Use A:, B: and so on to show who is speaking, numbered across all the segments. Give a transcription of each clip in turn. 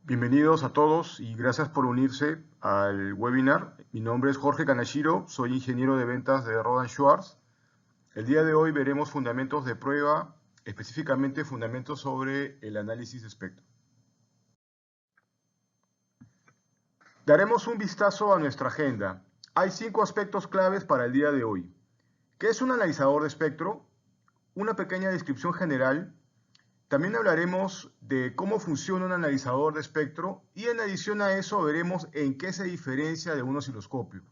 A: Bienvenidos a todos y gracias por unirse al webinar. Mi nombre es Jorge Kanashiro, soy ingeniero de ventas de Rohde & Schwarz. El día de hoy veremos fundamentos de prueba, específicamente fundamentos sobre el análisis de espectro. Daremos un vistazo a nuestra agenda. Hay 5 aspectos claves para el día de hoy. ¿Qué es un analizador de espectro? Una pequeña descripción general. También hablaremos de cómo funciona un analizador de espectro y en adición a eso veremos en qué se diferencia de un osciloscopio,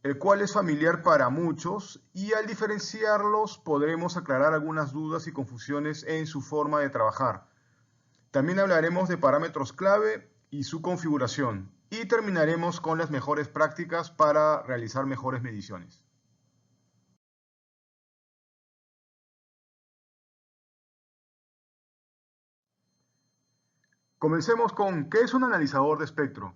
A: el cual es familiar para muchos y al diferenciarlos podremos aclarar algunas dudas y confusiones en su forma de trabajar. También hablaremos de parámetros clave y su configuración y terminaremos con las mejores prácticas para realizar mejores mediciones. Comencemos con ¿qué es un analizador de espectro?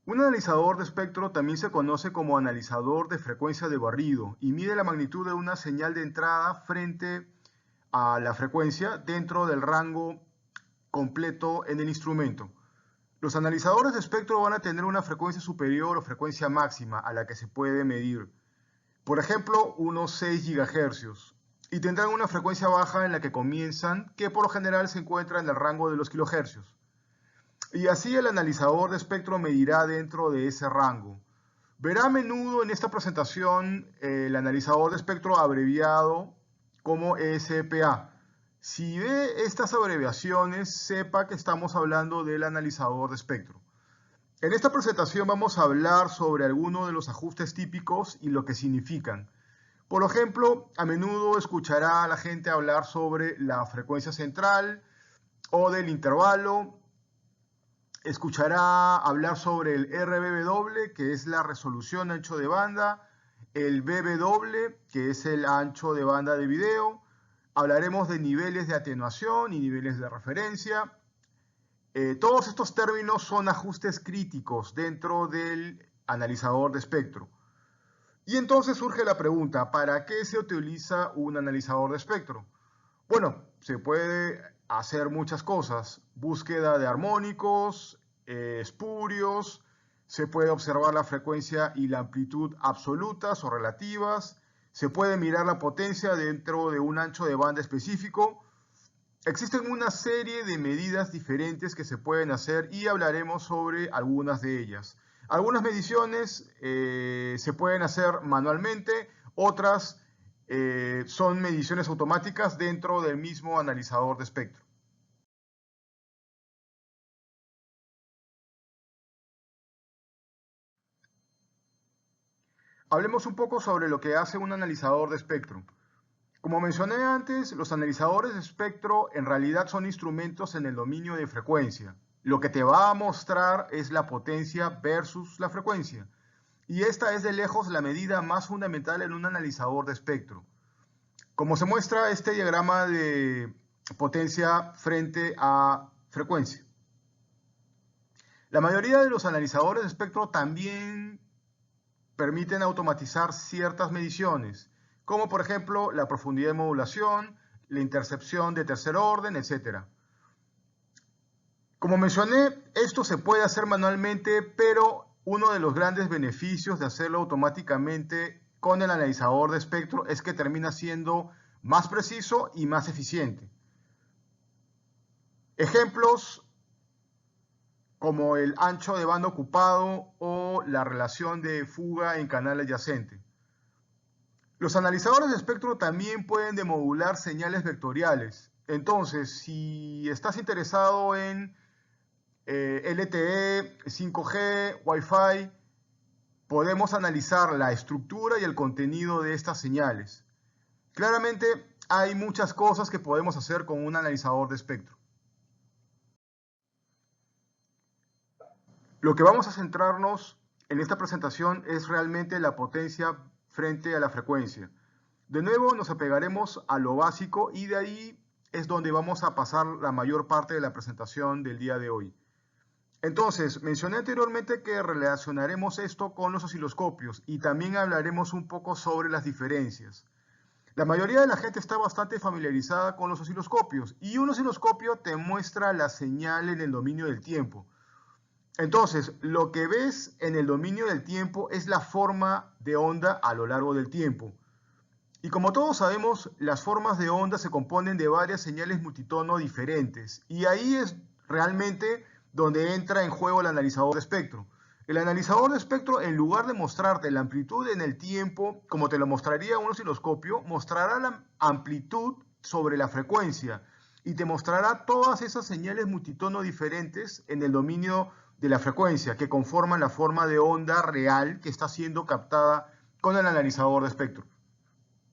A: Un analizador de espectro también se conoce como analizador de frecuencia de barrido y mide la magnitud de una señal de entrada frente a la frecuencia dentro del rango completo en el instrumento. Los analizadores de espectro van a tener una frecuencia superior o frecuencia máxima a la que se puede medir. Por ejemplo, unos 6 GHz. Y tendrán una frecuencia baja en la que comienzan, que por lo general se encuentra en el rango de los kilohercios. Y así el analizador de espectro medirá dentro de ese rango. Verá a menudo en esta presentación el analizador de espectro abreviado como ESPA. Si ve estas abreviaciones, sepa que estamos hablando del analizador de espectro. En esta presentación vamos a hablar sobre algunos de los ajustes típicos y lo que significan. Por ejemplo, a menudo escuchará a la gente hablar sobre la frecuencia central o del intervalo. Escuchará hablar sobre el RBW, que es la resolución ancho de banda, el BBW, que es el ancho de banda de video. Hablaremos de niveles de atenuación y niveles de referencia. Todos estos términos son ajustes críticos dentro del analizador de espectro. Y entonces surge la pregunta, ¿para qué se utiliza un analizador de espectro? Bueno, se puede hacer muchas cosas. Búsqueda de armónicos, espurios, se puede observar la frecuencia y la amplitud absolutas o relativas, se puede mirar la potencia dentro de un ancho de banda específico. Existen una serie de medidas diferentes que se pueden hacer y hablaremos sobre algunas de ellas. Algunas mediciones se pueden hacer manualmente, otras son mediciones automáticas dentro del mismo analizador de espectro. Hablemos un poco sobre lo que hace un analizador de espectro. Como mencioné antes, los analizadores de espectro en realidad son instrumentos en el dominio de frecuencia. Lo que te va a mostrar es la potencia versus la frecuencia. Y esta es de lejos la medida más fundamental en un analizador de espectro. Como se muestra este diagrama de potencia frente a frecuencia. La mayoría de los analizadores de espectro también permiten automatizar ciertas mediciones, como por ejemplo la profundidad de modulación, la intercepción de tercer orden, etc. Como mencioné, esto se puede hacer manualmente, pero uno de los grandes beneficios de hacerlo automáticamente con el analizador de espectro es que termina siendo más preciso y más eficiente. Ejemplos como el ancho de banda ocupado o la relación de fuga en canal adyacente. Los analizadores de espectro también pueden demodular señales vectoriales. Entonces, si estás interesado en LTE, 5G, Wi-Fi, podemos analizar la estructura y el contenido de estas señales. Claramente, hay muchas cosas que podemos hacer con un analizador de espectro. Lo que vamos a centrarnos en esta presentación es realmente la potencia frente a la frecuencia. De nuevo nos apegaremos a lo básico y de ahí es donde vamos a pasar la mayor parte de la presentación del día de hoy. Entonces, mencioné anteriormente que relacionaremos esto con los osciloscopios y también hablaremos un poco sobre las diferencias. La mayoría de la gente está bastante familiarizada con los osciloscopios y un osciloscopio te muestra la señal en el dominio del tiempo. Entonces, lo que ves en el dominio del tiempo es la forma de onda a lo largo del tiempo. Y como todos sabemos, las formas de onda se componen de varias señales multitono diferentes. Y ahí es realmente donde entra en juego el analizador de espectro. El analizador de espectro, en lugar de mostrarte la amplitud en el tiempo, como te lo mostraría un osciloscopio, mostrará la amplitud sobre la frecuencia y te mostrará todas esas señales multitono diferentes en el dominio de la frecuencia que conforman la forma de onda real que está siendo captada con el analizador de espectro.